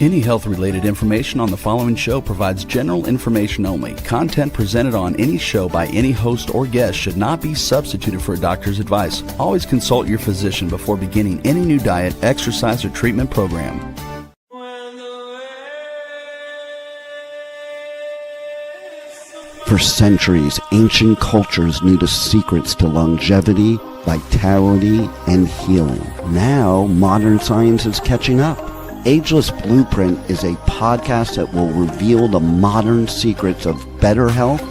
Any health-related information on the following show provides general information only. Content presented on any show by any host or guest should not be substituted for a doctor's advice. Always consult your physician before beginning any new diet, exercise, or treatment program. For centuries, ancient cultures knew the secrets to longevity, vitality, and healing. Now, modern science is catching up. Ageless Blueprint is a podcast that will reveal the modern secrets of better health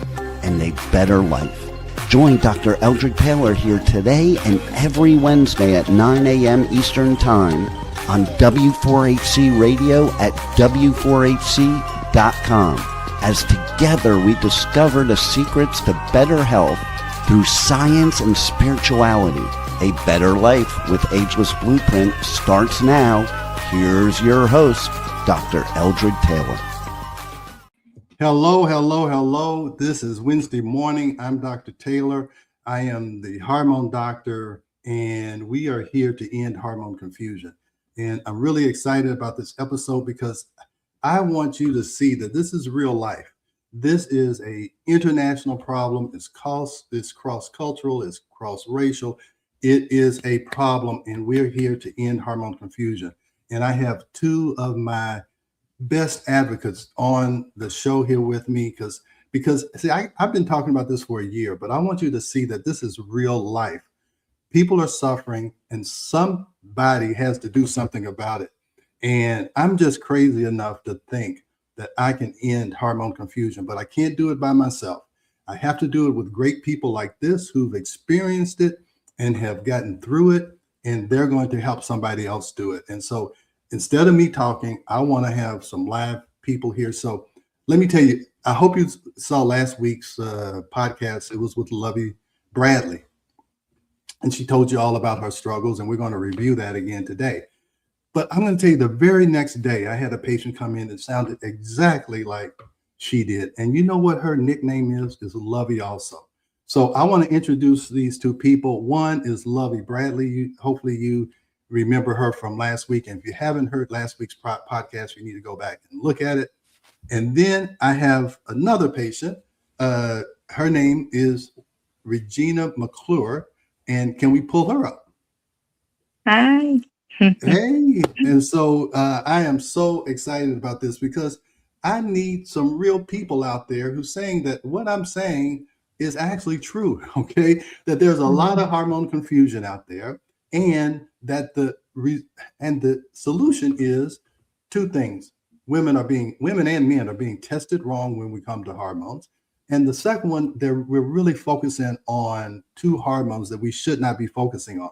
and a better life. Join Dr. Eldred Taylor here today and every Wednesday at 9 a.m. Eastern Time on W4HC Radio at W4HC.com. As together we discover the secrets to better health through science and spirituality. A better life with Ageless Blueprint starts now. Here's your host, Dr. Eldred Taylor. Hello, hello, hello. This is Wednesday morning. I'm Dr. Taylor. I am the hormone doctor, and we are here to end hormone confusion. And I'm really excited about this episode because I want you to see that this is real life. This is an international problem. It's cross-cultural, it's cross-racial. It is a problem, and we're here to end hormone confusion. And I have two of my best advocates on the show here with me because see, I've been talking about this for a year, but I want you to see that this is real life. People are suffering, and somebody has to do something about it. And I'm just crazy enough to think that I can end hormone confusion, but I can't do it by myself. I have to do it with great people like this who've experienced it and have gotten through it, and they're going to help somebody else do it. And so instead of me talking, I want to have some live people here. So let me tell you, I hope you saw last week's podcast. It was with Lovey Bradley, and she told you all about her struggles, and we're going to review that again today. But I'm going to tell you, the very next day, I had a patient come in that sounded exactly like she did. And you know what her nickname is Lovey also. So I want to introduce these two people. One is Lovey Bradley. Hopefully you remember her from last week. And if you haven't heard last week's podcast, you need to go back and look at it. And then I have another patient. Her name is Regina McClure. And can we pull her up? Hi. Hey, and so I am so excited about this because I need some real people out there who's saying that what I'm saying is actually true, okay? That there's a lot of hormone confusion out there, and that the solution is two things. Women and men are being tested wrong when we come to hormones. And the second one, we're really focusing on two hormones that we should not be focusing on.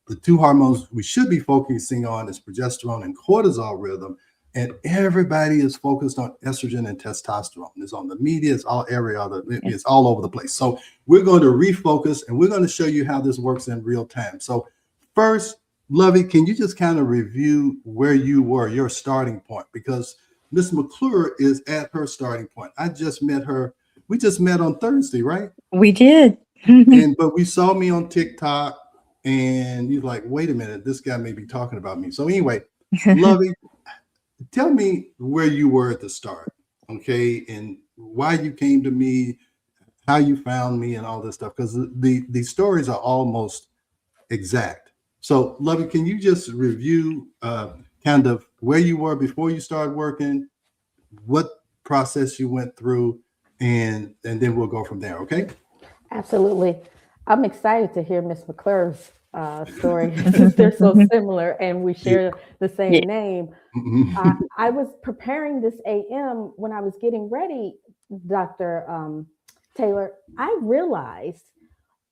The two hormones we should be focusing on is progesterone and cortisol rhythm, and everybody is focused on estrogen and testosterone. It's on the media, it's all it's all over the place. So we're going to refocus, and we're going to show you how this works in real time. So first, Lovey, can you just kind of review where you were, your starting point? Because Miss McClure is at her starting point. I just met her. We just met on Thursday, right? We did. But we saw me on TikTok. And you're like, wait a minute, this guy may be talking about me. So anyway, Lovey, tell me where you were at the start, okay? And why you came to me, how you found me and all this stuff, because the stories are almost exact. So Lovey, can you just review kind of where you were before you started working, what process you went through, and then we'll go from there, okay? Absolutely. I'm excited to hear Miss McClure's story since they're so similar and we share the same name. I was preparing this AM when I was getting ready, Dr. Taylor. I realized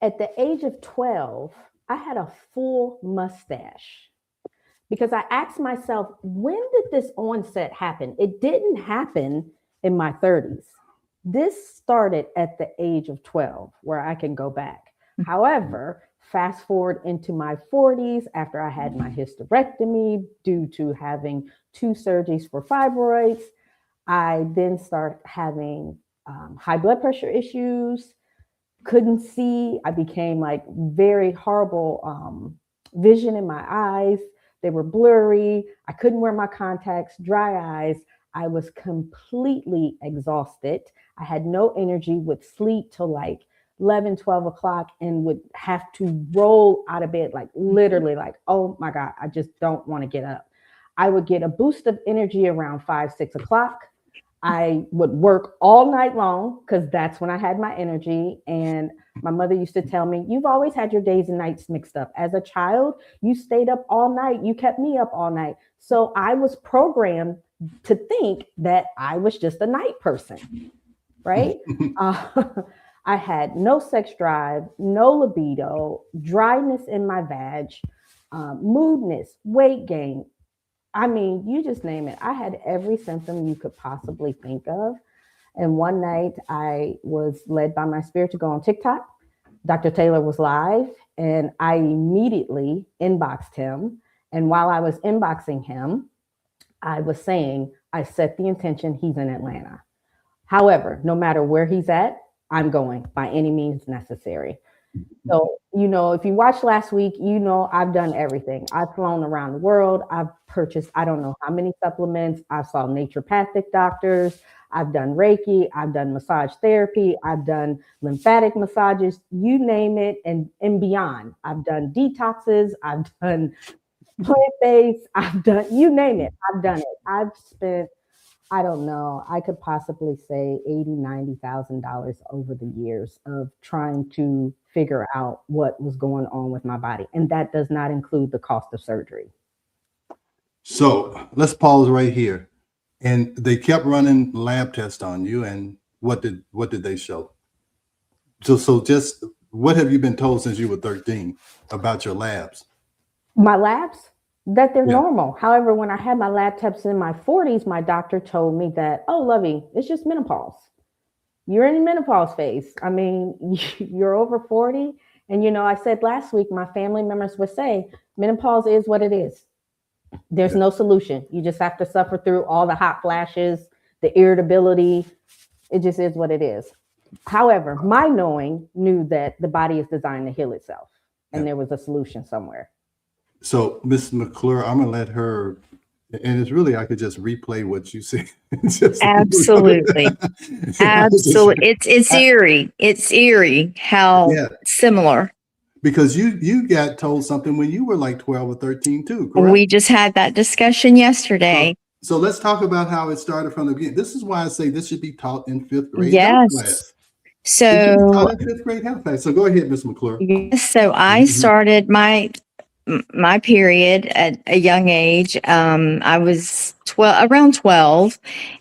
at the age of 12, I had a full mustache because I asked myself, when did this onset happen? It didn't happen in my 30s. This started at the age of 12, where I can go back. However, fast forward into my 40s, after I had my hysterectomy due to having 2 surgeries for fibroids, I then started having high blood pressure issues, couldn't see. I became like very horrible vision in my eyes, They were blurry. I couldn't wear my contacts, dry eyes. I was completely exhausted. I had no energy, would sleep till like 11, 12 o'clock and would have to roll out of bed, like literally like, oh my God, I just don't want to get up. I would get a boost of energy around 5, 6 o'clock. I would work all night long because that's when I had my energy. And my mother used to tell me, you've always had your days and nights mixed up. As a child, you stayed up all night. You kept me up all night. So I was programmed to think that I was just a night person, right? I had no sex drive, no libido, dryness in my vag, moodiness, weight gain. I mean, you just name it. I had every symptom you could possibly think of. And one night I was led by my spirit to go on TikTok. Dr. Taylor was live and I immediately inboxed him. And while I was inboxing him, I was saying, I set the intention, he's in Atlanta. However, no matter where he's at, I'm going by any means necessary. So, if you watched last week, I've done everything. I've flown around the world. I've purchased, I don't know how many supplements. I saw naturopathic doctors. I've done Reiki. I've done massage therapy. I've done lymphatic massages, you name it, and beyond. I've done detoxes. I've done plant-based. I've done, you name it. I've done it. I've spent, I don't know, I could possibly say $80,000, $90,000 over the years of trying to figure out what was going on with my body. And that does not include the cost of surgery. So let's pause right here. And they kept running lab tests on you. And what did they show? So just what have you been told since you were 13 about your labs? My labs? That they're normal. However, when I had my lab tests in my 40s, my doctor told me that, oh, Lovey, it's just menopause. You're in the menopause phase. I mean, you're over 40. And, I said last week, my family members would say, menopause is what it is. There's no solution. You just have to suffer through all the hot flashes, the irritability. It just is what it is. However, my knowing knew that the body is designed to heal itself and there was a solution somewhere. So Ms. McClure, I'm going to let her, and it's really, I could just replay what you said. Absolutely. Absolutely. It's eerie. It's eerie how similar. Because you got told something when you were like 12 or 13 too, correct? We just had that discussion yesterday. So let's talk about how it started from the beginning. This is why I say this should be taught in 5th grade health class. So taught in 5th grade health class. So go ahead, Ms. McClure. Yes. So I started my period at a young age. I was around 12,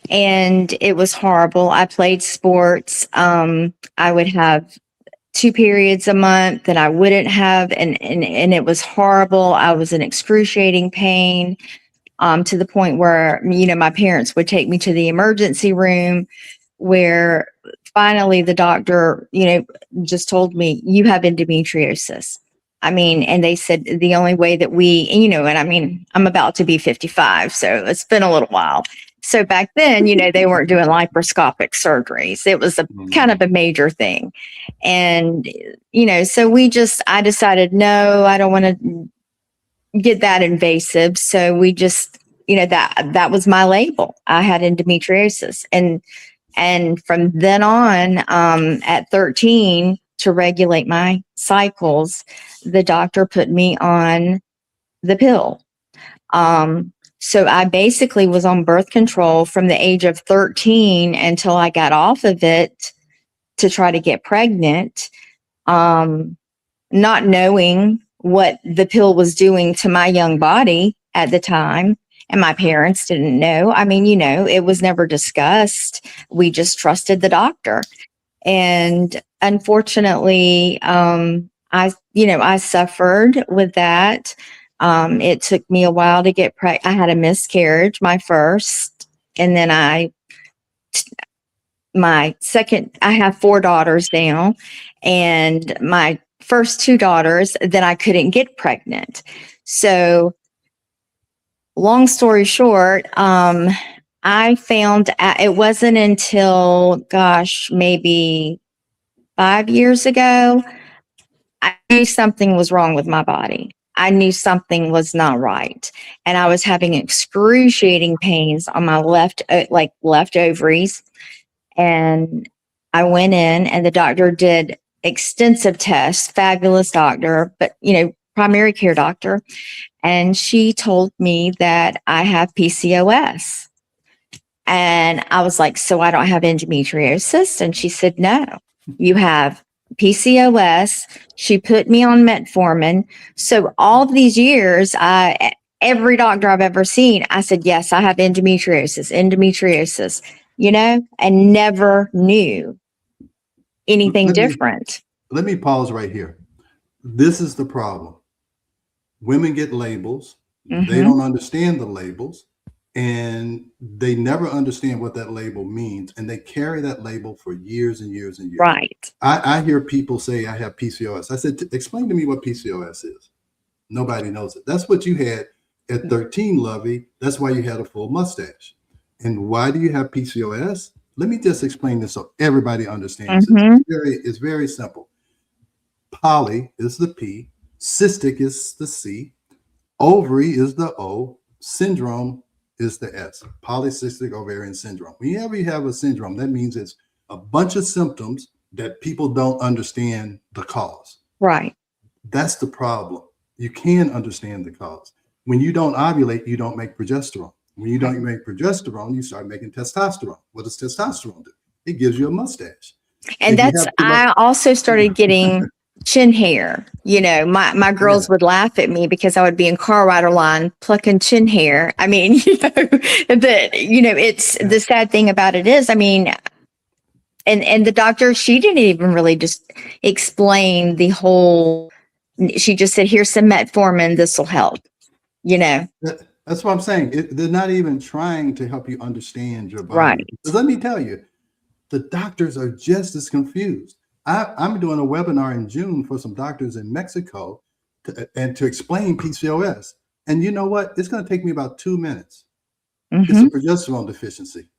and it was horrible. I played sports. I would have 2 periods a month that I wouldn't have, and it was horrible. I was in excruciating pain, to the point where, my parents would take me to the emergency room, where finally the doctor, just told me, you have endometriosis. I mean, and they said the only way that I'm about to be 55, so it's been a little while. So back then, they weren't doing laparoscopic surgeries. It was a kind of a major thing. And, so I decided, no, I don't want to get that invasive. So we just, that was my label. I had endometriosis. And from then on, at 13, to regulate my cycles, the doctor put me on the pill. So I basically was on birth control from the age of 13 until I got off of it to try to get pregnant, not knowing what the pill was doing to my young body at the time. And my parents didn't know. I mean, it was never discussed. We just trusted the doctor. And unfortunately, I suffered with that. It took me a while to get pregnant. I had a miscarriage, my first, and then my second, I have 4 daughters now, and my first 2 daughters, then I couldn't get pregnant. So long story short, I found it wasn't until, maybe 5 years ago, I knew something was wrong with my body. I knew something was not right. And I was having excruciating pains on my left ovaries. And I went in and the doctor did extensive tests, fabulous doctor, but primary care doctor. And she told me that I have PCOS. And I was like, so I don't have endometriosis? And she said, no, you have PCOS. She put me on metformin. So all of these years, every doctor I've ever seen, I said, yes, I have endometriosis, and never knew anything different. Let me pause right here. This is the problem. Women get labels. They don't understand the labels, and they never understand what that label means, and they carry that label for years and years and years. Right. I hear people say, I have PCOS. I said, explain to me what PCOS is. Nobody knows it. That's what you had at 13, Lovey. That's why you had a full mustache. And why do you have PCOS? Let me just explain this so everybody understands it. It's very simple. Poly is the P, cystic is the C, ovary is the O, syndrome is the S, polycystic ovarian syndrome. Whenever you have a syndrome, that means it's a bunch of symptoms that people don't understand the cause. Right. That's the problem. You can understand the cause. When you don't ovulate, you don't make progesterone. When you don't make progesterone, you start making testosterone. What does testosterone do? It gives you a mustache. And I also started getting chin hair. My girls would laugh at me because I would be in Carrider line plucking chin hair. I mean, it's the sad thing about it is, and the doctor, she didn't even really just explain the whole, she just said, here's some metformin, this will help, That's what I'm saying. They're not even trying to help you understand your body. Right. Because let me tell you, the doctors are just as confused. I'm doing a webinar in June for some doctors in Mexico to explain PCOS. And you know what? It's going to take me about 2 minutes. It's a progesterone deficiency.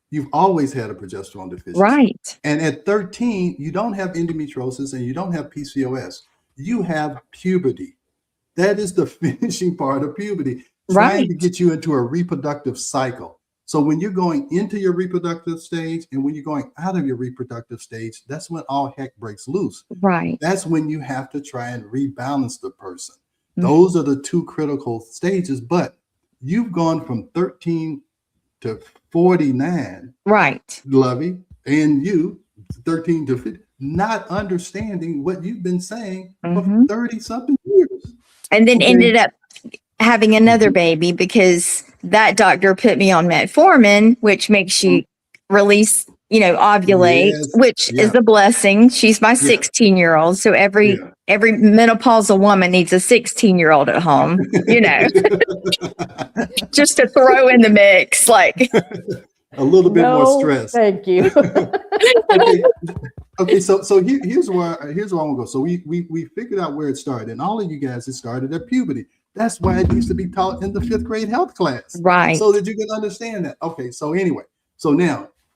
You've always had a progesterone deficiency. Right. And at 13, you don't have endometriosis and you don't have PCOS. You have puberty. That is the finishing part of puberty. Trying to get you into a reproductive cycle. So when you're going into your reproductive stage and when you're going out of your reproductive stage, that's when all heck breaks loose. Right. That's when you have to try and rebalance the person. Those are the two critical stages. But you've gone from 13 to 49. Right. Lovey, and you 13 to 50, not understanding what you've been saying for 30 something years. And then ended up having another baby because that doctor put me on metformin, which makes you release, ovulate, which is a blessing. She's my 16-year-old. So every menopausal woman needs a 16-year-old at home, just to throw in the mix, like a little bit more stress. Thank you. Okay. So here's where I want to go. So we figured out where it started, and all of you guys, it started at puberty. That's why it needs to be taught in the 5th grade health class, right? So that you can understand that. Okay. So anyway,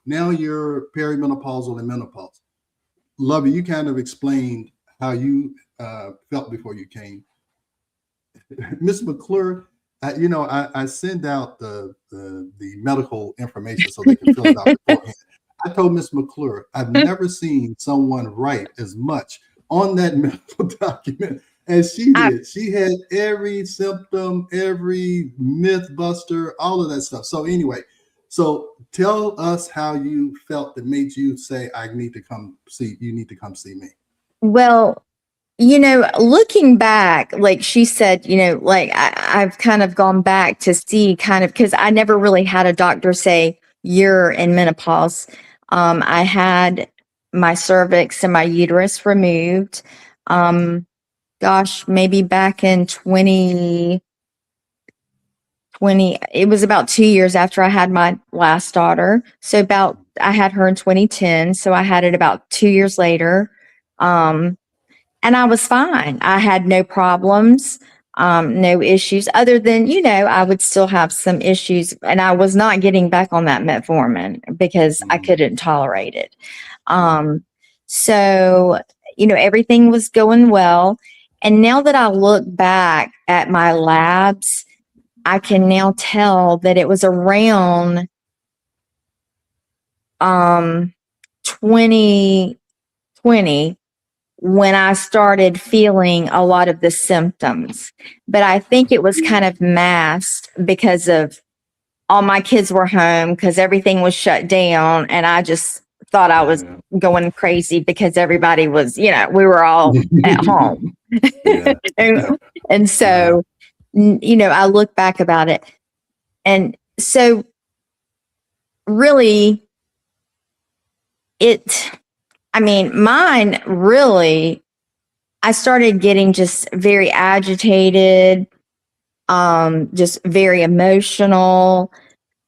now you're perimenopausal and menopause. Lovey, you kind of explained how you felt before you came. Miss McClure, I send out the medical information so they can fill it out beforehand. I told Miss McClure, I've never seen someone write as much on that medical document as she did. She had every symptom, every myth buster, all of that stuff. So anyway, so tell us how you felt that made you say, you need to come see me. Well, looking back, like she said, I've kind of gone back to see because I never really had a doctor say you're in menopause. I had my cervix and my uterus removed. Maybe back in 2020, it was about 2 years after I had my last daughter. So I had her in 2010. So I had it about 2 years later. And I was fine. I had no problems, no issues other than, I would still have some issues, and I was not getting back on that metformin because I couldn't tolerate it. So, everything was going well. And now that I look back at my labs, I can now tell that it was around 2020 when I started feeling a lot of the symptoms. But I think it was kind of masked because of all my kids were home because everything was shut down. And I just thought I was going crazy because everybody was, we were all at home. And so, I look back about it. And so really mine really, I started getting just very agitated, just very emotional.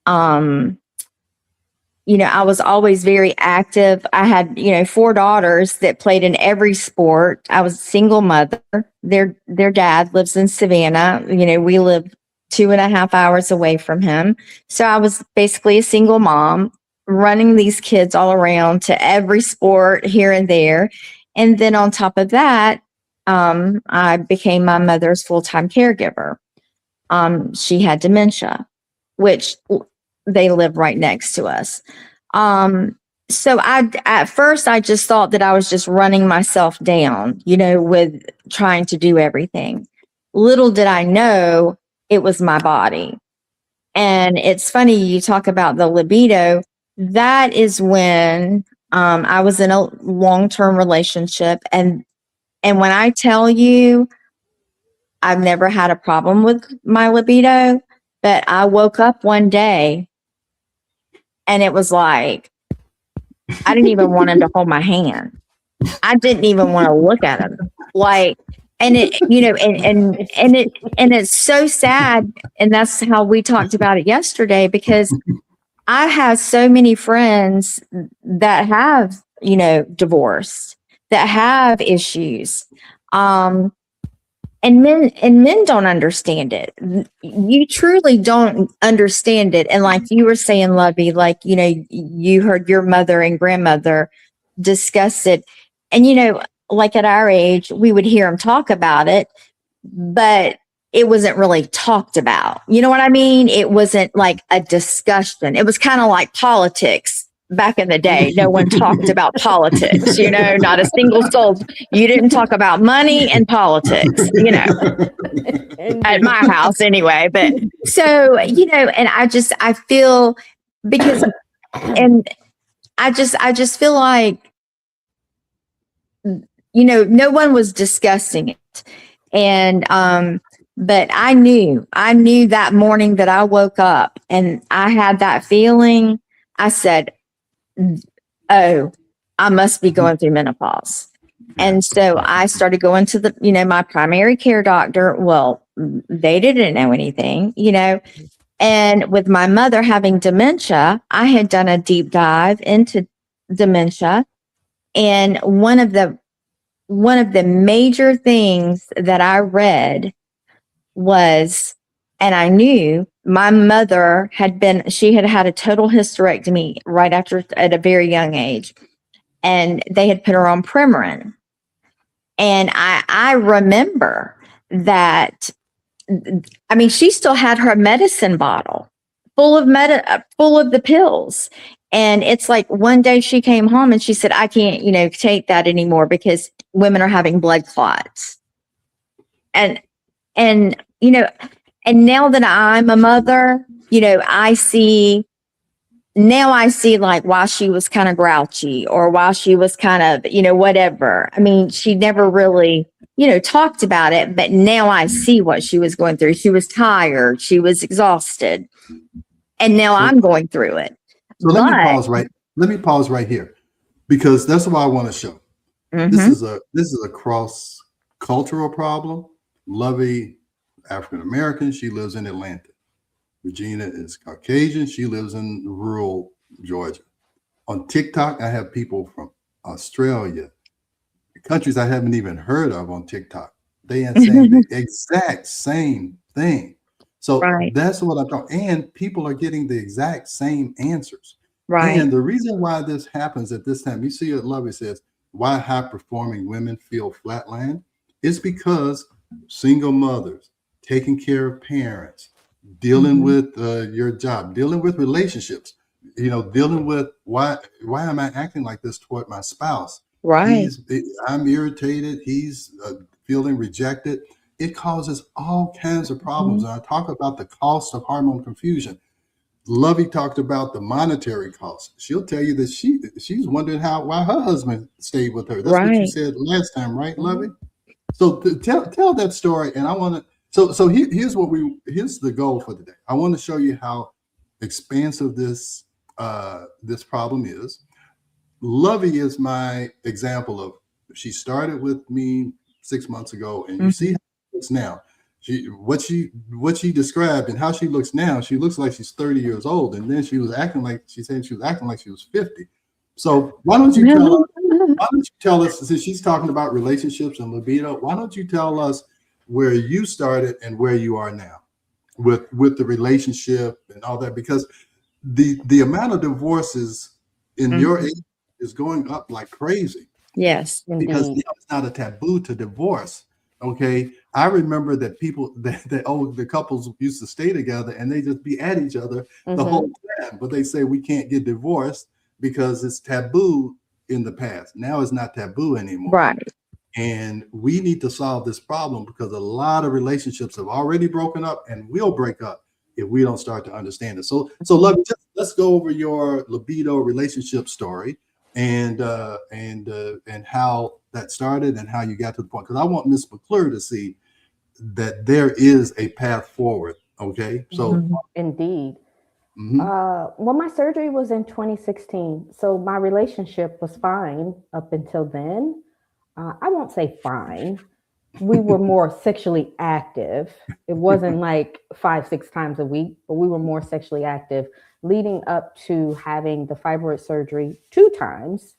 I was always very active. I had, 4 daughters that played in every sport. I was a single mother. Their dad lives in Savannah. We live 2.5 hours away from him. So I was basically a single mom running these kids all around to every sport here and there. And then on top of that, I became my mother's full-time caregiver. She had dementia, which they live right next to us. So at first I just thought that I was just running myself down, with trying to do everything. Little did I know it was my body. And it's funny, you talk about the libido. That is when I was in a long-term relationship. And when I tell you, I've never had a problem with my libido, but I woke up one day and it was like, I didn't even want him to hold my hand. I didn't even want to look at him. And it, and it's so sad. And that's how we talked about it yesterday, because I have so many friends that have, divorced, that have issues. And men don't understand it. You truly don't understand it. And like you were saying, Lovey, you heard your mother and grandmother discuss it. And, like at our age, we would hear them talk about it, but it wasn't really talked about. You know what I mean? It wasn't like a discussion. It was kind of like politics. Back in the day, no one talked about politics, not a single soul. You didn't talk about money and politics, at my house anyway. But so, and I feel because, and I just feel like, no one was discussing it. And, but I knew that morning that I woke up and I had that feeling. I said, oh, I must be going through menopause. And so I started going to my primary care doctor. Well, they didn't know anything, and with my mother having dementia, I had done a deep dive into dementia. And one of the major things that I read was, and I knew my mother she had had a total hysterectomy right after, at a very young age. And they had put her on Premarin. And I remember that, she still had her medicine bottle full of the pills. And it's like one day she came home and she said, I can't, take that anymore because women are having blood clots. And now that I'm a mother, I see like why she was kind of grouchy or why she was kind of, whatever. She never really, talked about it, but now I see what she was going through. She was tired. She was exhausted. And now I'm going through it. So let me pause right here, because that's what I want to show. Mm-hmm. This is a cross-cultural problem. Lovey, African American, she lives in Atlanta. Regina is Caucasian, she lives in rural Georgia. On TikTok, I have people from Australia, countries I haven't even heard of on TikTok. They are saying the exact same thing. So That's what I'm talking. And people are getting the exact same answers. Right. And the reason why this happens at this time, you see what Lovey says, why high performing women feel flatland. It's because single mothers, taking care of parents, dealing with your job, dealing with relationships, dealing with why am I acting like this toward my spouse? Right. I'm irritated. He's feeling rejected. It causes all kinds of problems. And I talk about the cost of hormone confusion. Lovey talked about the monetary cost. She'll tell you that she's wondering why her husband stayed with her. That's what you said last time, right, Lovey? So tell that story, and I want to. So here's the goal for today. I want to show you how expansive this problem is. Lovey is my example of. She started with me 6 months ago, and you see how it looks now. What she described and how she looks now, she looks like she's 30 years old, and then she was acting like she was 50. So why don't you tell us, since she's talking about relationships and libido, why don't you tell us where you started and where you are now with the relationship and all that? Because the amount of divorces in your age is going up like crazy. Yes, because it's not a taboo to divorce. Okay, I remember that the couples used to stay together and they just be at each other the whole time, but they say we can't get divorced because it's taboo in the past. Now it's not taboo anymore. Right. And we need to solve this problem because a lot of relationships have already broken up and will break up if we don't start to understand it. So let's go over your libido relationship story and how that started and how you got to the point. Because I want Ms. McClure to see that there is a path forward. Okay. So indeed. Well, my surgery was in 2016. So my relationship was fine up until then. I won't say fine. We were more sexually active. It wasn't like 5-6 times a week, but we were more sexually active leading up to having the fibroid surgery 2 times.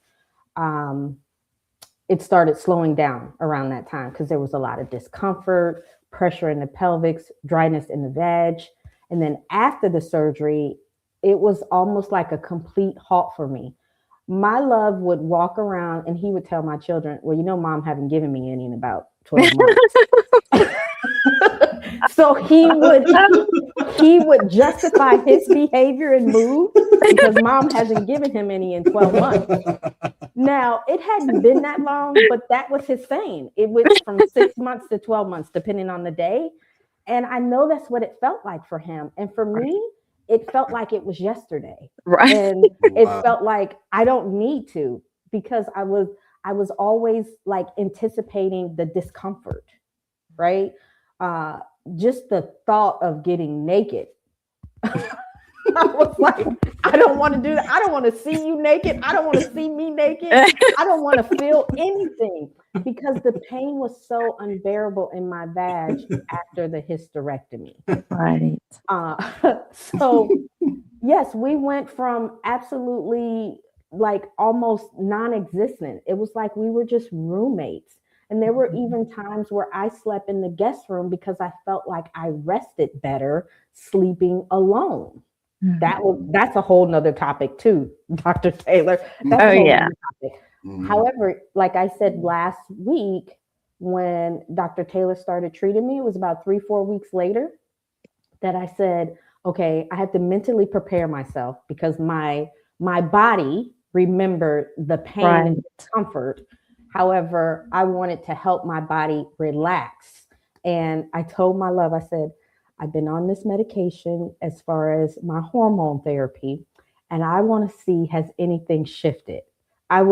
It started slowing down around that time because there was a lot of discomfort, pressure in the pelvis, dryness in the vag. And then after the surgery, it was almost like a complete halt for me. My love would walk around and he would tell my children, well, mom haven't given me any in about 12 months. So he would justify his behavior and mood because mom hasn't given him any in 12 months. Now, it hadn't been that long, but that was his saying. It went from 6 months to 12 months, depending on the day. And I know that's what it felt like for him. And for me, it felt like it was yesterday. Right. And it felt like I don't need to, because I was always like anticipating the discomfort, right? Just the thought of getting naked. I was like, I don't want to do that. I don't want to see you naked. I don't want to see me naked. I don't want to feel anything because the pain was so unbearable in my vag after the hysterectomy. Right. So yes, we went from absolutely like almost non-existent. It was like we were just roommates. And there were even times where I slept in the guest room because I felt like I rested better sleeping alone. That's a whole nother topic too, Dr. Taylor. That's a whole nother topic. However, like I said last week, when Dr. Taylor started treating me, it was about 3-4 weeks later that I said, okay, I have to mentally prepare myself because my body remembered the pain and discomfort. However, I wanted to help my body relax. And I told my love, I said, I've been on this medication as far as my hormone therapy, and I want to see, has anything shifted? I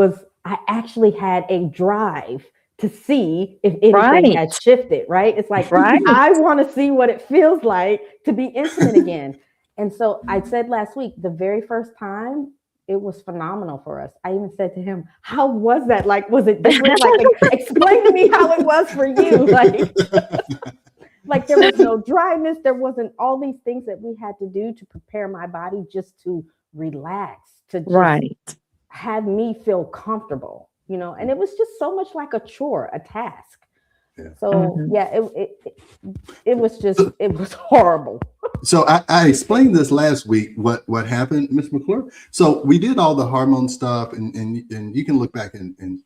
actually had a drive to see if anything has shifted, right? It's like, I want to see what it feels like to be intimate again. And so I said last week, the very first time, it was phenomenal for us. I even said to him, how was that? Like, was it different? Like, explain to me how it was for you. Like there was no dryness. There wasn't all these things that we had to do to prepare my body just to relax, to just have me feel comfortable, and it was just so much like a chore, a task. Yeah. So it was horrible. So I explained this last week, what happened, Ms. McClure. So we did all the hormone stuff and you can look back and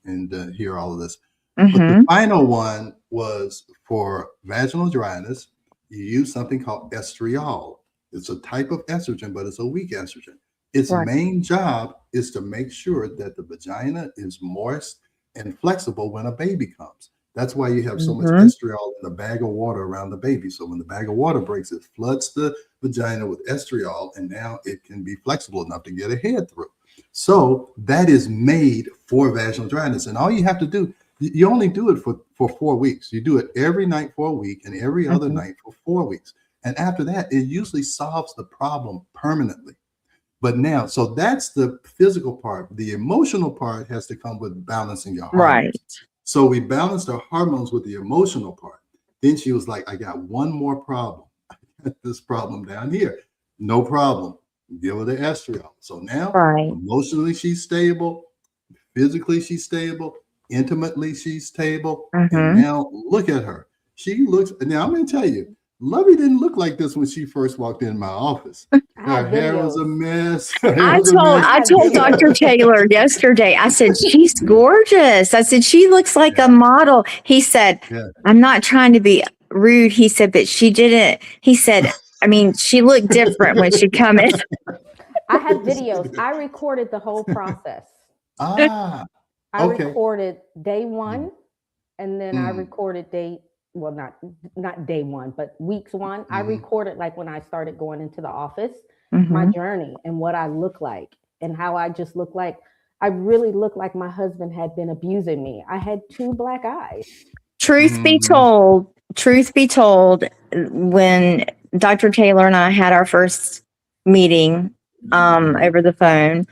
hear all of this. But the final one was for vaginal dryness, you use something called estriol. It's a type of estrogen, but it's a weak estrogen. Its Right. main job is to make sure that the vagina is moist and flexible when a baby comes. That's why you have so much estriol in the bag of water around the baby. So when the bag of water breaks, it floods the vagina with estriol, and now it can be flexible enough to get a head through. So that is made for vaginal dryness. And all you have to do, you only do it for 4 weeks. You do it every night for a week and every other night for 4 weeks. And after that, it usually solves the problem permanently. But now, so that's the physical part. The emotional part has to come with balancing your hormones. Right. So we balanced our hormones with the emotional part. Then she was like, I got one more problem. I got this problem down here. No problem. Give her the estriol. So now, Right. emotionally, she's stable. Physically, she's stable. Intimately, she's stable. And now look at her. She looks, now I'm going to tell you, Lovey didn't look like this when she first walked in my office. Her hair was a mess. I told Dr. Taylor yesterday, I said, she's gorgeous. I said, she looks like a model. He said, I'm not trying to be rude. He said, but she didn't. He said, I mean, she looked different when she come in. I have videos. I recorded the whole process. I recorded day one, and then I recorded not day one, but weeks one. I recorded like when I started going into the office, my journey and what I look like and how I just look like. I really looked like my husband had been abusing me. I had 2 black eyes. Truth be told, when Dr. Taylor and I had our first meeting over the phone,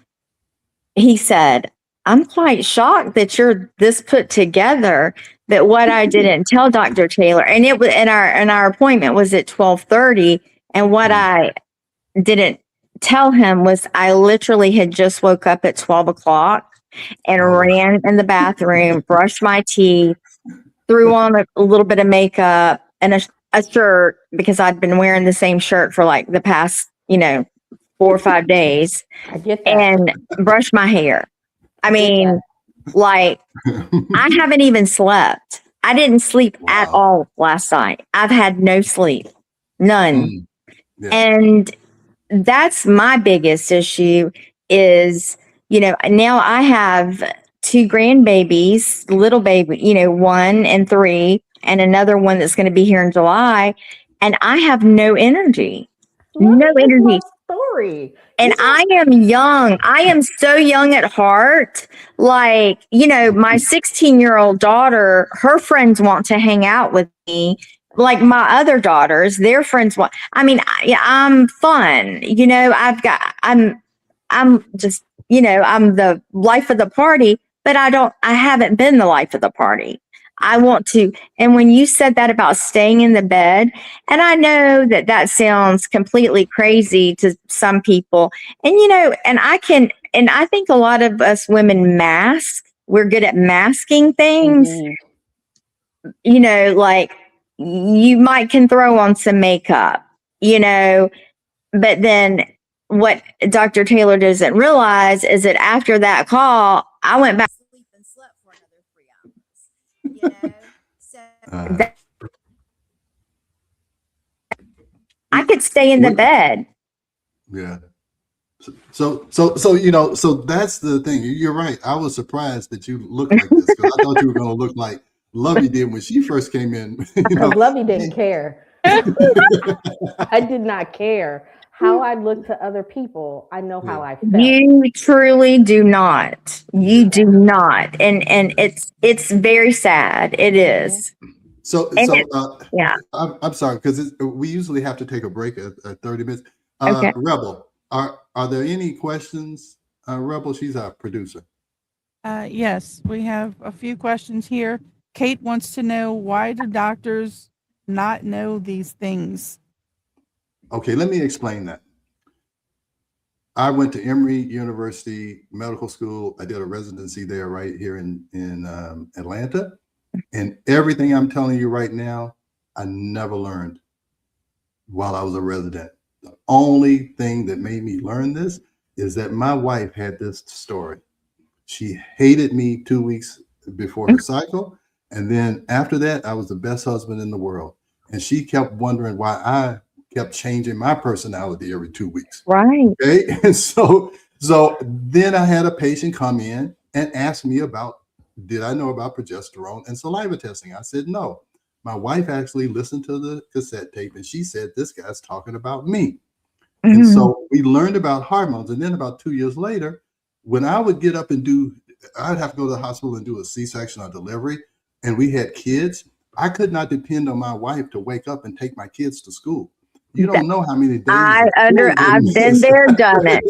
he said, I'm quite shocked that you're this put together. But what I didn't tell Dr. Taylor, and it was, and our appointment was at 12:30, and what I didn't tell him was I literally had just woke up at 12 o'clock and ran in the bathroom, brushed my teeth, threw on a little bit of makeup and a shirt, because I'd been wearing the same shirt for like the past, 4 or 5 days. I get that. And brushed my hair. I mean, like, I haven't even slept. I didn't sleep at all last night. I've had no sleep, none. And that's my biggest issue is, now I have 2 grandbabies, little baby, 1 and 3, and another one that's going to be here in July. And I have no energy, no energy. Story. And I am young. I am so young at heart. Like, my 16-year-old daughter, her friends want to hang out with me. Like my other daughters, their friends want, I'm fun. I'm just, I'm the life of the party, but I haven't been the life of the party. I want to. And when you said that about staying in the bed, and I know that sounds completely crazy to some people, and, and I think a lot of us women mask, we're good at masking things, like you can throw on some makeup, but then what Dr. Taylor doesn't realize is that after that call, I went back to sleep and slept for another 3 hours. So I could stay in the bed. Yeah. So that's the thing. You're right. I was surprised that you look like this, because I thought you were going to look like Lovey did when she first came in. Lovey didn't care. I did not care how I looked to other people. I know how I felt. You truly do not. You do not, and it's very sad. It is. Yeah. I'm sorry, because we usually have to take a break at 30 minutes. Okay. Rebel, are there any questions? Rebel, she's our producer. Yes, we have a few questions here. Kate wants to know, why do doctors not know these things? Okay, let me explain that. I went to Emory University Medical School. I did a residency there right here in Atlanta. And everything I'm telling you right now, I never learned while I was a resident. The only thing that made me learn this is that my wife had this story. She hated me 2 weeks before her cycle, And then after that, I was the best husband in the world. And she kept wondering why I kept changing my personality every 2 weeks. Right. Okay. And so then I had a patient come in and ask me about, did I know about progesterone and saliva testing? I said, no. My wife actually listened to the cassette tape and she said, this guy's talking about me. Mm-hmm. And so we learned about hormones. And then about 2 years later, when I would get up and I'd have to go to the hospital and do a C-section or delivery, and we had kids, I could not depend on my wife to wake up and take my kids to school. You don't know how many days. I've been there, done it.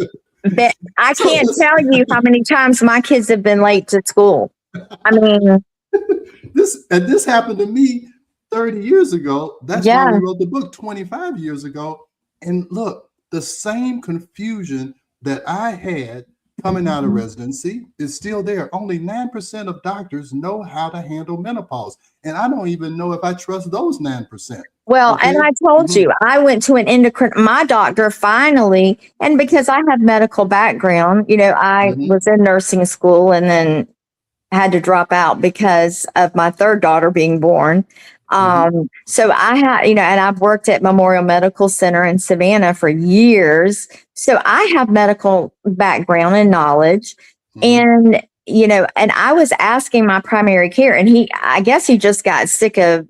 But I can't tell you how many times my kids have been late to school. I mean, this happened to me 30 years ago. That's why we wrote the book 25 years ago. And look, the same confusion that I had coming out of residency is still there. Only 9% of doctors know how to handle menopause. And I don't even know if I trust those 9%. Well, and I told you, I went to an my doctor finally, and because I have medical background, I was in nursing school and then had to drop out because of my third daughter being born. So I had, and I've worked at Memorial Medical Center in Savannah for years. So I have medical background and knowledge. And, and I was asking my primary care, and I guess he just got sick of,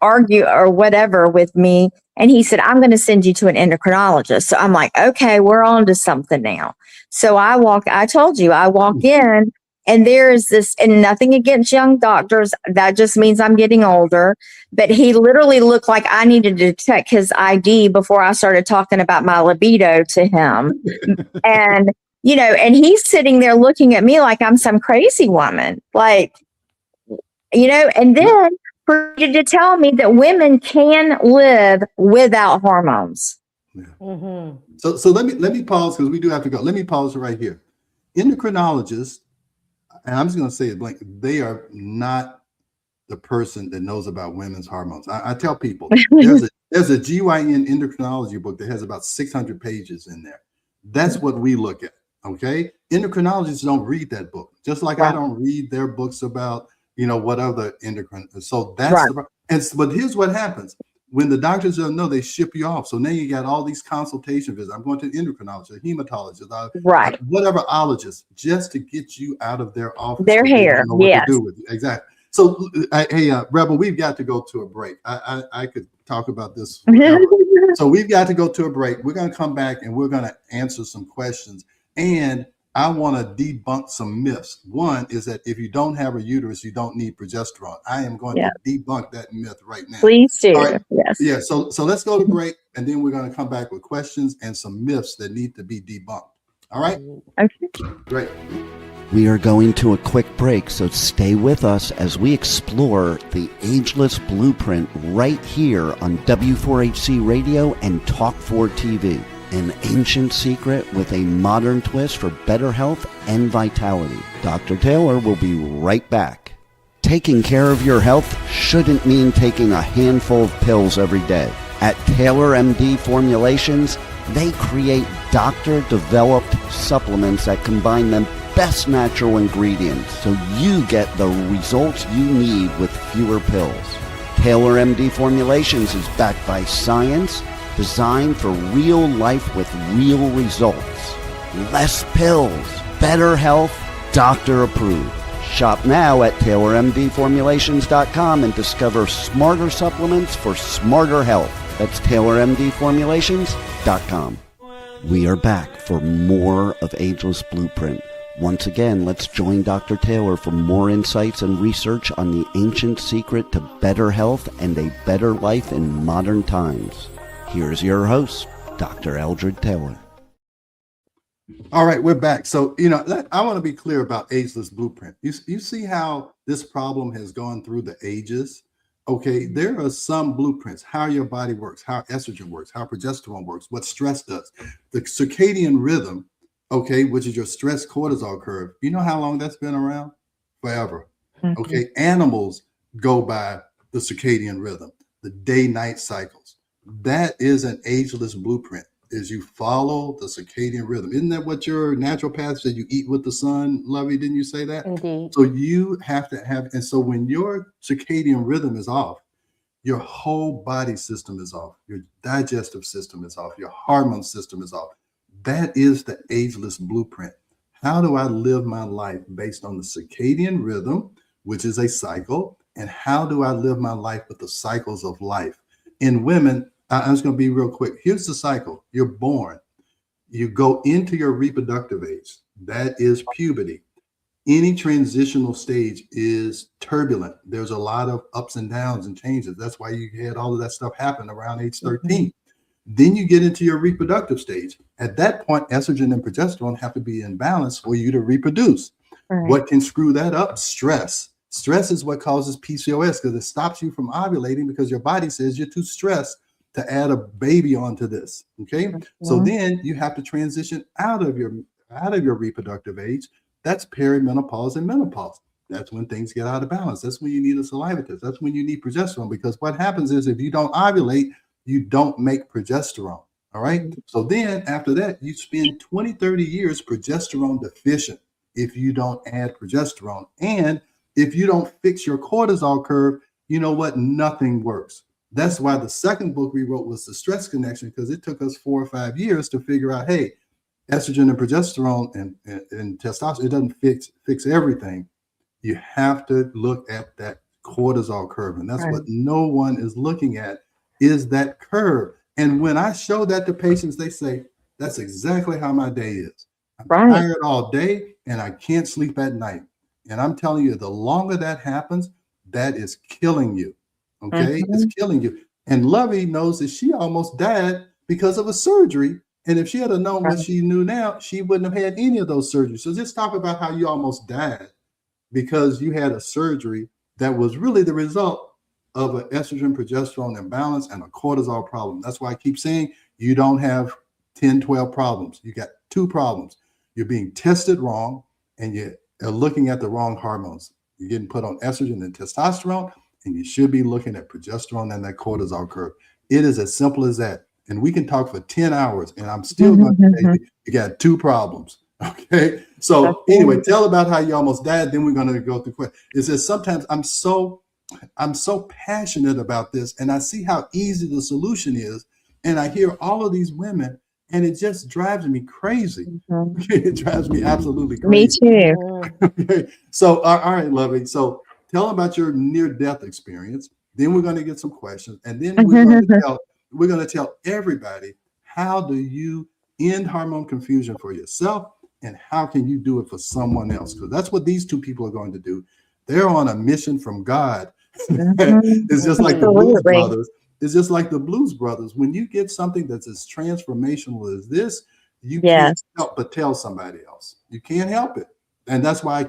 argue or whatever with me. And he said, I'm going to send you to an endocrinologist. So I'm like, okay, we're on to something now. So I told you, I walk in and there's this, and nothing against young doctors. That just means I'm getting older. But he literally looked like I needed to check his ID before I started talking about my libido to him. And, and he's sitting there looking at me like I'm some crazy woman, like, and then for you to tell me that women can live without hormones. So let me pause because we do have to go. Let me pause right here. Endocrinologists, and I'm just going to say it blank, they are not the person that knows about women's hormones. I tell people there's a GYN endocrinology book that has about 600 pages in there. That's what we look at. Okay. Endocrinologists don't read that book, just like I don't read their books about, what other endocrine. So that's but here's what happens. When the doctors don't know, they ship you off. So now you got all these consultation visits. I'm going to an endocrinologist, a hematologist, whatever ologist, just to get you out of their office. Their hair, to do with you. Exactly. So, hey, Rebel, we've got to go to a break. I could talk about this forever. So we've got to go to a break. We're going to come back and we're going to answer some questions. And I want to debunk some myths. One is that if you don't have a uterus, you don't need progesterone. I am going to debunk that myth right now. Please do. All right. Yes. Yeah. So let's go to break, and then we're going to come back with questions and some myths that need to be debunked. All right. Okay. Great. We are going to a quick break, so stay with us as we explore the ageless blueprint right here on W4HC Radio and Talk 4 TV. An ancient secret with a modern twist for better health and vitality. Dr. Taylor will be right back. Taking care of your health shouldn't mean taking a handful of pills every day. At Taylor MD Formulations, they create doctor-developed supplements that combine the best natural ingredients so you get the results you need with fewer pills. Taylor MD Formulations is backed by science, designed for real life with real results. Less pills, better health, doctor approved. Shop now at TaylorMDFormulations.com and discover smarter supplements for smarter health. That's TaylorMDFormulations.com. We are back for more of Ageless Blueprint. Once again, let's join Dr. Taylor for more insights and research on the ancient secret to better health and a better life in modern times. Here's your host, Dr. Eldred Taylor. All right, we're back. So, I want to be clear about Ageless Blueprint. You see how this problem has gone through the ages? Okay, there are some blueprints, how your body works, how estrogen works, how progesterone works, what stress does. The circadian rhythm, okay, which is your stress cortisol curve. You know how long that's been around? Forever. Okay, animals go by the circadian rhythm, the day-night cycles. That is an ageless blueprint. is you follow the circadian rhythm. Isn't that what your naturopath said? You eat with the sun, Lovey, didn't you say that? Indeed. So you have to have, and so when your circadian rhythm is off, your whole body system is off. Your digestive system is off. Your hormone system is off. That is the ageless blueprint. How do I live my life based on the circadian rhythm, which is a cycle? And how do I live my life with the cycles of life? In women, I'm just going to be real quick. Here's the cycle. You're born. You go into your reproductive age. That is puberty. Any transitional stage is turbulent. There's a lot of ups and downs and changes. That's why you had all of that stuff happen around age 13. Then you get into your reproductive stage. At that point, estrogen and progesterone have to be in balance for you to reproduce. Right. What can screw that up? Stress. Stress is what causes PCOS because it stops you from ovulating because your body says you're too stressed to add a baby onto this. Okay. So then you have to transition out of your reproductive age. That's perimenopause and menopause. That's when things get out of balance. That's when you need a saliva test. That's when you need progesterone, because what happens is if you don't ovulate, you don't make progesterone. All right. So then after that, you spend 20, 30 years progesterone deficient if you don't add progesterone. And if you don't fix your cortisol curve, you know what? Nothing works. That's why the second book we wrote was The Stress Connection, because it took us 4 or 5 years to figure out, hey, estrogen and progesterone and testosterone, it doesn't fix everything. You have to look at that cortisol curve. And that's what no one is looking at, is that curve. And when I show that to patients, they say, that's exactly how my day is. I'm tired all day and I can't sleep at night. And I'm telling you, the longer that happens, that is killing you. Okay, it's killing you. And Lovey knows that she almost died because of a surgery. And if she had known what she knew now, she wouldn't have had any of those surgeries. So just talk about how you almost died because you had a surgery that was really the result of an estrogen progesterone imbalance and a cortisol problem. That's why I keep saying you don't have 10, 12 problems. You got 2 problems. You're being tested wrong and you're looking at the wrong hormones. You're getting put on estrogen and testosterone, and you should be looking at progesterone and that cortisol curve. It is as simple as that. And we can talk for 10 hours and I'm still going to tell you got 2 problems. Okay. So anyway, tell about how you almost died. Then we're going to go through questions. It says sometimes I'm so passionate about this and I see how easy the solution is. And I hear all of these women and it just drives me crazy. It drives me absolutely crazy. Me too. Okay. So, all right, Lovey. So tell them about your near-death experience. Then we're going to get some questions. And then we're going to tell everybody, how do you end hormone confusion for yourself and how can you do it for someone else? Because that's what these 2 people are going to do. They're on a mission from God. It's just like the Blues Brothers. It's just like the Blues Brothers. When you get something that's as transformational as this, you can't help but tell somebody else. You can't help it. And that's why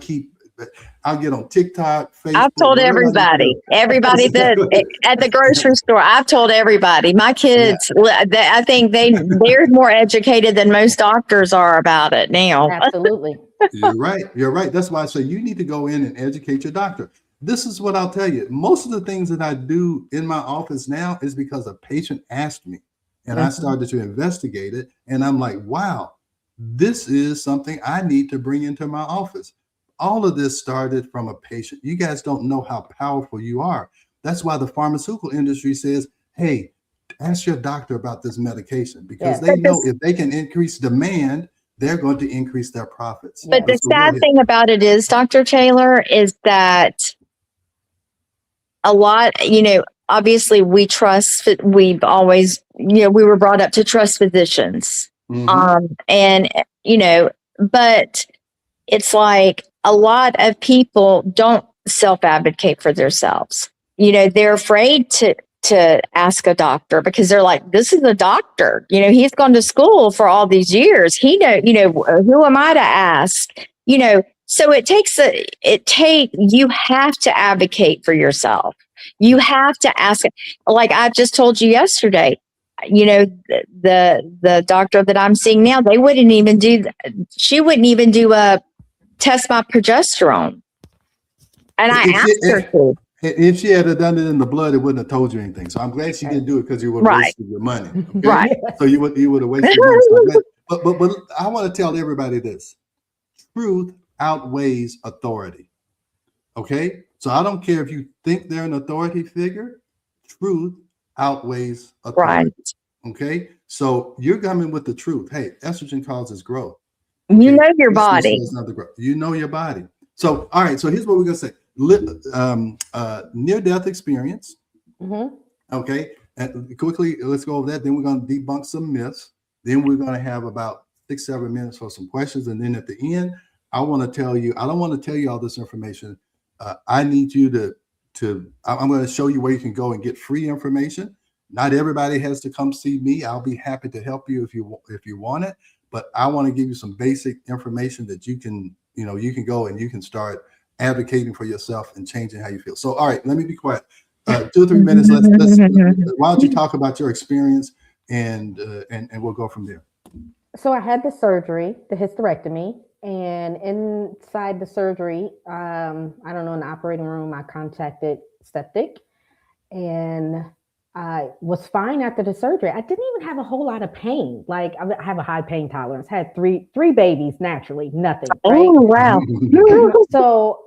I'll get on TikTok, Facebook. I've told everybody that at the grocery store, I've told everybody. My kids, I think they're more educated than most doctors are about it now. Absolutely. You're right. You're right. That's why I say you need to go in and educate your doctor. This is what I'll tell you. Most of the things that I do in my office now is because a patient asked me and I started to investigate it. And I'm like, wow, this is something I need to bring into my office. All of this started from a patient. You guys don't know how powerful you are. That's why the pharmaceutical industry says, hey, ask your doctor about this medication, because they know if they can increase demand, they're going to increase their profits. But the sad thing about it is, Dr. Taylor, is that a lot, obviously we've always, we were brought up to trust physicians. But it's like a lot of people don't self-advocate for themselves. They're afraid to ask a doctor because they're like, this is a doctor. He's gone to school for all these years. He who am I to ask? So you have to advocate for yourself. You have to ask. Like I just told you yesterday, the doctor that I'm seeing now, she wouldn't even do a test my progesterone. And I asked her to. If she had done it in the blood, it wouldn't have told you anything. So I'm glad she didn't do it because you would have Right. wasted your money. Okay? Right. So you would have wasted your money. So I'm glad. But I want to tell everybody this: truth outweighs authority. Okay, so I don't care if you think they're an authority figure. Truth outweighs authority. Right. Okay, so you're coming with the truth. Hey, estrogen causes growth. You know your Estrogen body. causes another growth. You know your body. So all right. So here's what we're gonna say: near-death experience. Mm-hmm. Okay, and quickly let's go over that. Then we're gonna debunk some myths. Then we're gonna have about 6-7 minutes for some questions, and then at the end, I want to tell you. I don't want to tell you all this information. I need you I'm going to show you where you can go and get free information. Not everybody has to come see me. I'll be happy to help you if you want it. But I want to give you some basic information that you can go and you can start advocating for yourself and changing how you feel. So, all right, let me be quiet. 2 or 3 minutes. Why don't you talk about your experience and we'll go from there. So I had the surgery, the hysterectomy, and inside the surgery, I don't know, in the operating room, I contacted septic, and I was fine after the surgery. I didn't even have a whole lot of pain. Like I have a high pain tolerance. Had three babies naturally, nothing. Right? Oh, wow. So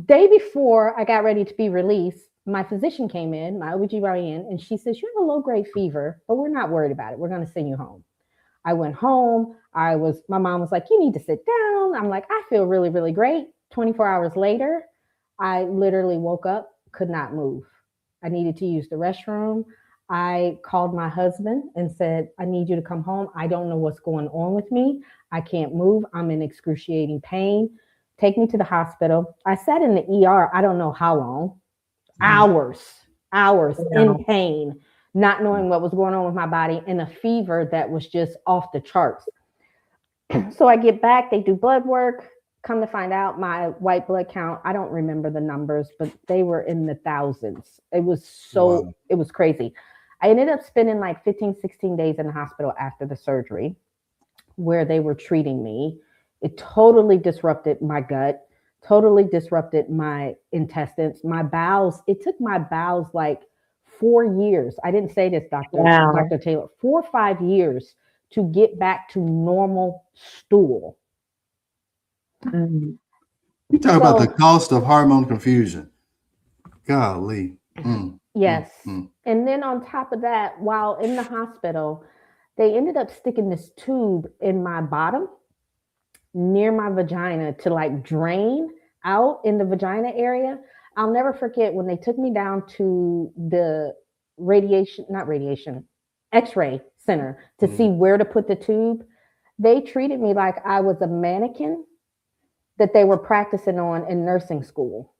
day before I got ready to be released, my physician came in, my OBGYN, and she says, you have a low-grade fever, but we're not worried about it. We're going to send you home. I went home. My mom was like, you need to sit down. I'm like, I feel really, really great. 24 hours later, I literally woke up, could not move. I needed to use the restroom. I called my husband and said, I need you to come home. I don't know what's going on with me. I can't move. I'm in excruciating pain. Take me to the hospital. I sat in the ER, I don't know how long, hours in pain, not knowing what was going on with my body, and a fever that was just off the charts. So I get back, they do blood work, come to find out my white blood count, I don't remember the numbers, but they were in the thousands. It was crazy. I ended up spending like 15, 16 days in the hospital after the surgery where they were treating me. It totally disrupted my gut, totally disrupted my intestines, my bowels. It took my bowels like 4 years. I didn't say this, Dr. Taylor, 4 or 5 years to get back to normal stool. You talk about the cost of hormone confusion. Golly. Yes. And then on top of that, while in the hospital, they ended up sticking this tube in my bottom near my vagina to like drain out in the vagina area. I'll never forget when they took me down to the X-ray center to see where to put the tube. They treated me like I was a mannequin that they were practicing on in nursing school.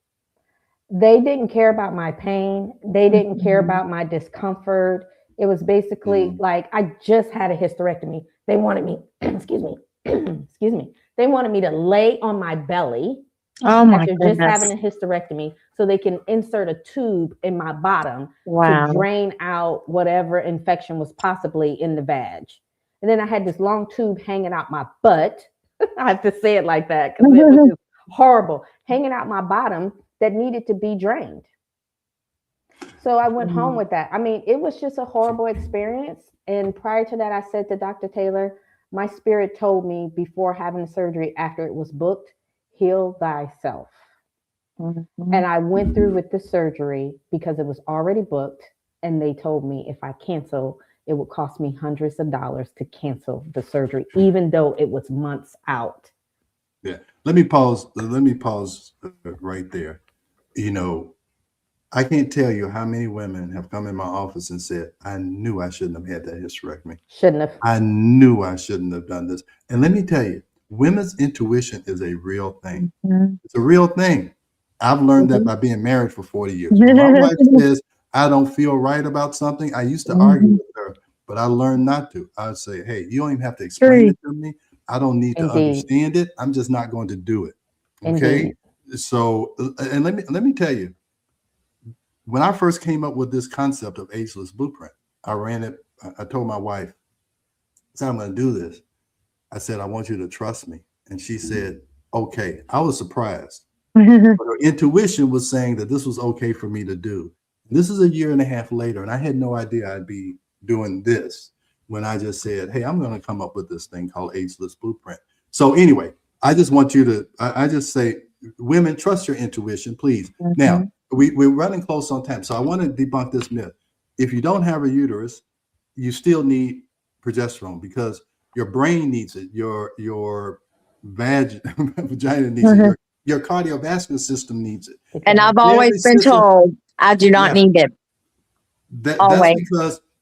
They didn't care about my pain. They didn't care about my discomfort. It was basically like I just had a hysterectomy. They wanted me, excuse me, they wanted me to lay on my belly after just having a hysterectomy so they can insert a tube in my bottom to drain out whatever infection was possibly in the vag. And then I had this long tube hanging out my butt. I have to say it like that because it was just horrible, hanging out my bottom that needed to be drained. So I went home with that. I mean, it was just a horrible experience. And prior to that, I said to Dr. Taylor, my spirit told me before having the surgery, after it was booked, heal thyself. And I went through with the surgery because it was already booked. And they told me if I cancel, it would cost me hundreds of dollars to cancel the surgery, even though it was months out. Yeah. Let me pause right there. You know, I can't tell you how many women have come in my office and said, I knew I shouldn't have had that hysterectomy. Shouldn't have. I knew I shouldn't have done this. And let me tell you, women's intuition is a real thing. It's a real thing. I've learned that by being married for 40 years. When my wife says, I don't feel right about something, I used to argue with her, but I learned not to. I would say, hey, you don't even have to explain it to me. I don't need to understand it. I'm just not going to do it. Okay. So, and let me tell you, when I first came up with this concept of ageless blueprint, I told my wife, I said, I'm going to do this. I said, I want you to trust me. And she said, okay. I was surprised But her intuition was saying that this was okay for me to do. This is a year and a half later, and I had no idea I'd be doing this when I just said, hey, I'm going to come up with this thing called Ageless Blueprint. So anyway, I just want you to, I just say, women, trust your intuition, please. Now, we're running close on time, so I want to debunk this myth. If you don't have a uterus, you still need progesterone because your brain needs it, your vagina needs it, your cardiovascular system needs it. And I've always been told I do not need it.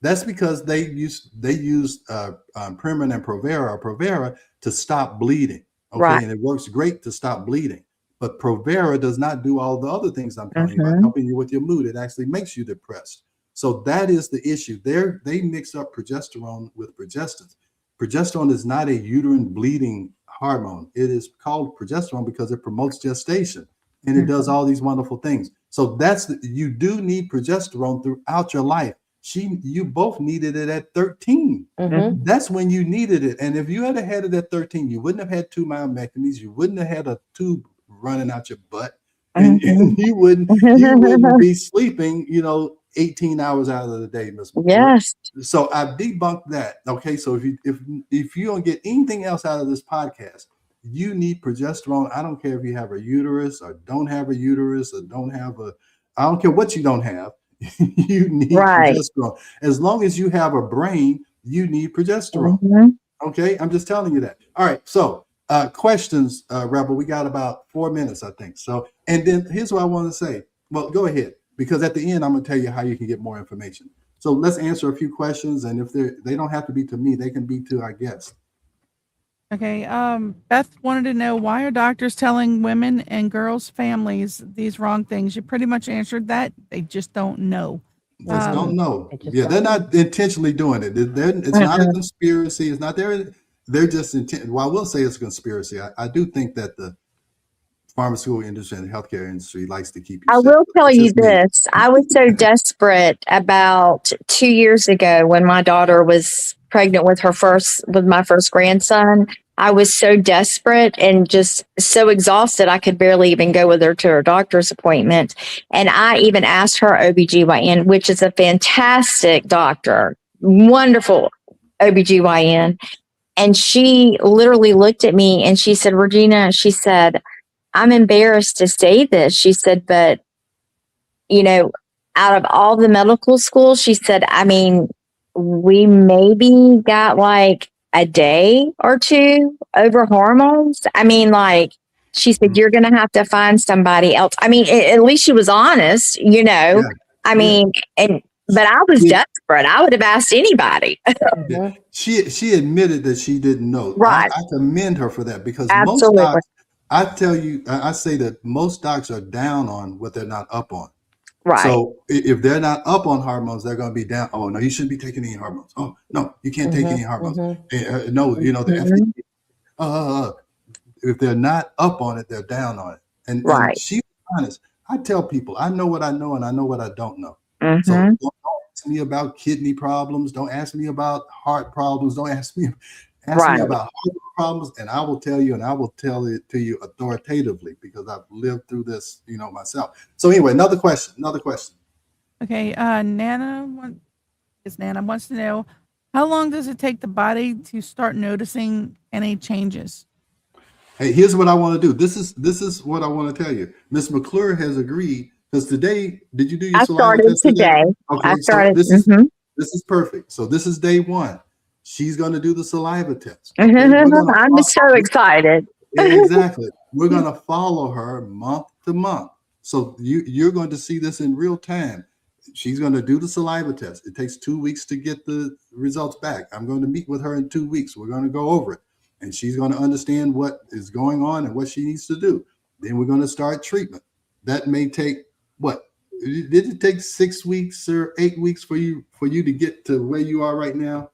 That's because they use Premarin and Provera to stop bleeding. Okay, right. And it works great to stop bleeding. But Provera does not do all the other things I'm telling you about, helping you with your mood. It actually makes you depressed. So that is the issue. They mix up progesterone with progestins. Progesterone is not a uterine bleeding hormone. It is called progesterone because it promotes gestation and it does all these wonderful things. So you do need progesterone throughout your life. You both needed it at 13. That's when you needed it. And if you had it at 13, you wouldn't have had 2 myomectomies. You wouldn't have had a tube running out your butt, and you wouldn't be sleeping, 18 hours out of the day, Ms. McClure. Yes. So I debunked that. Okay. So if you don't get anything else out of this podcast, you need progesterone. I don't care if you have a uterus or don't have a uterus or I don't care what you don't have. You need progesterone. As long as you have a brain, you need progesterone. Okay. I'm just telling you that. All right. So questions, Rebel. We got about 4 minutes, I think. So, and then here's what I want to say. Well, go ahead. Because at the end, I'm going to tell you how you can get more information. So let's answer a few questions. And if they don't have to be to me, they can be to our guests. Okay. Beth wanted to know, why are doctors telling women and girls' families these wrong things? You pretty much answered that. They just don't know. They just don't know. They're not intentionally doing it. It's not a conspiracy. It's not there. They're just well, I will say it's a conspiracy. I do think that the pharmaceutical industry and the healthcare industry likes to keep you I sick. will tell you this. I was so desperate about 2 years ago when my daughter was pregnant with my first grandson. I was so desperate and just so exhausted. I could barely even go with her to her doctor's appointment. And I even asked her OBGYN, which is a fantastic doctor, wonderful OBGYN. And she literally looked at me and she said, Regina, she said, I'm embarrassed to say this. She said, but, out of all the medical schools, she said, I mean, we maybe got like a day or two over hormones. I mean, she said, you're going to have to find somebody else. I mean, at least she was honest, Yeah. I mean, but I was desperate. I would have asked anybody. Yeah. She admitted that she didn't know. Right. I commend her for that because Absolutely. Most docs, I tell you, I say that most docs are down on what they're not up on. Right. So if they're not up on hormones, they're going to be down. Oh, no, you shouldn't be taking any hormones. Oh, no, you can't take any hormones. No, the FDA. If they're not up on it, they're down on it. And she's honest. I tell people, I know what I know and I know what I don't know. So don't ask me about kidney problems. Don't ask me about heart problems. Don't ask me about heart problems, and I will tell you, and I will tell it to you authoritatively because I've lived through this, myself. So anyway, another question. Okay, Nana wants to know, how long does it take the body to start noticing any changes? Hey, here's what I want to do. This is what I want to tell you. Ms. McClure has agreed, because today, did you do your saliva test today? Okay, I started. So this is perfect. So this is day 1. She's going to do the saliva test. Okay? I'm so excited. Exactly. We're going to follow her month to month. So you're going to see this in real time. She's going to do the saliva test. It takes 2 weeks to get the results back. I'm going to meet with her in 2 weeks. We're going to go over it. And she's going to understand what is going on and what she needs to do. Then we're going to start treatment. That may take, what? Did it take 6 weeks or 8 weeks for you to get to where you are right now?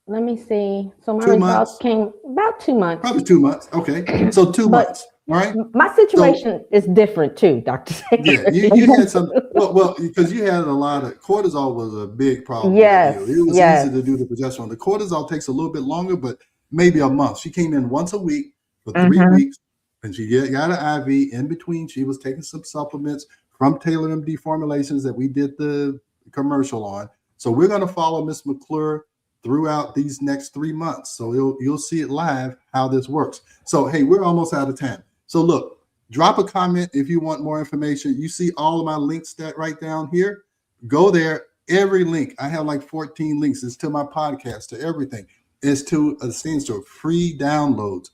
Let me see. So my results came about 2 months. Probably 2 months. Okay. So 2 months. All right. My situation is different too, Dr. Yeah, you had some, well, because you had a lot of cortisol was a big problem. Yes. It was easy to do the progesterone. The cortisol takes a little bit longer, but maybe a month. She came in once a week for 3 weeks. And she got an IV. In between, she was taking some supplements from Taylor MD Formulations that we did the commercial on. So we're going to follow Miss McClure throughout these next 3 months. So you'll see it live how this works. So, hey, we're almost out of time. So look, drop a comment if you want more information. You see all of my links that right down here. Go there. Every link, I have like 14 links. It's to my podcast, to everything. It's to a stands to free downloads.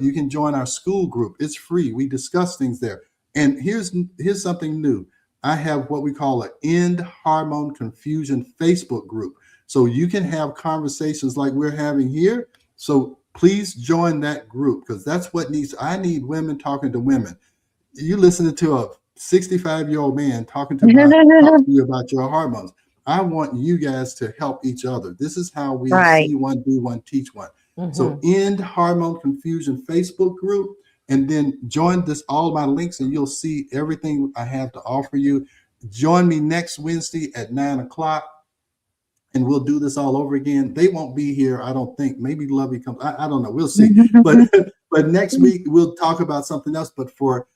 You can join our school group. It's free. We discuss things there. And here's something new. I have what we call an End Hormone Confusion Facebook group. So you can have conversations like we're having here. So please join that group, because that's what I need women talking to women. You listening to a 65-year-old man talking to you about your hormones. I want you guys to help each other. This is how we see one, do one, teach one. Mm-hmm. So End Hormone Confusion Facebook group, and then join all my links, and you'll see everything I have to offer you. Join me next Wednesday at 9:00, and we'll do this all over again. They won't be here, I don't think. Maybe Lovey comes. I don't know. We'll see. But next week we'll talk about something else. But for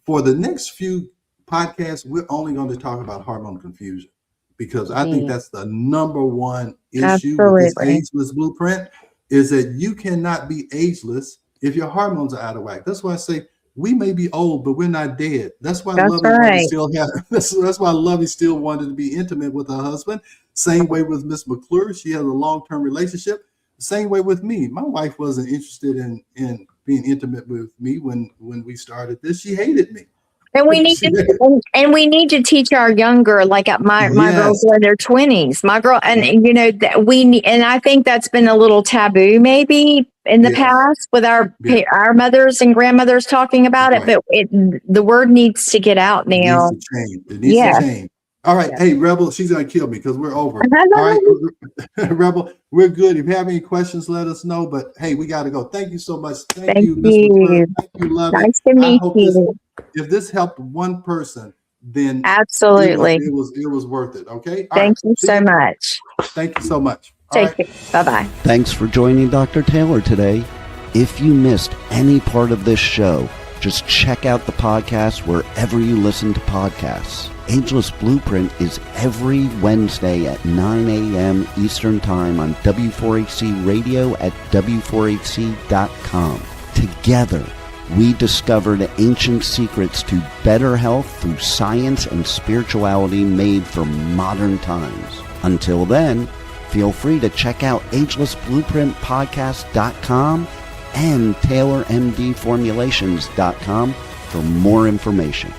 the next few podcasts, we're only going to talk about hormone confusion, because I think that's the number one issue with this ageless blueprint, is that you cannot be ageless if your hormones are out of whack. That's why I say we may be old, but we're not dead. That's why Lovey still has. That's why Lovey still wanted to be intimate with her husband. Same way with Miss McClure. She has a long-term relationship. Same way with me. My wife wasn't interested in being intimate with me when we started this. She hated me. And we need to teach our younger, like my girls are in their 20s. My girl, and and I think that's been a little taboo maybe in the past with our mothers and grandmothers talking about it, but the word needs to get out now. It needs to change. It needs to change. All right. Hey, Rebel, she's going to kill me because we're over. All right, Rebel, we're good. If you have any questions, let us know. But hey, we got to go. Thank you so much. Thank you, Ms. McClure. Thank you, Lovey. Nice to meet you. If this helped one person, then absolutely it was worth it. Okay. Thank you so much. Thank you so much. Take care. Bye-bye. Thanks for joining Dr. Taylor today. If you missed any part of this show, just check out the podcast wherever you listen to podcasts. Ageless Blueprint is every Wednesday at 9 a.m. Eastern Time on W4HC Radio at W4HC.com. Together, we discover the ancient secrets to better health through science and spirituality made for modern times. Until then, feel free to check out agelessblueprintpodcast.com and TaylorMDFormulations.com for more information.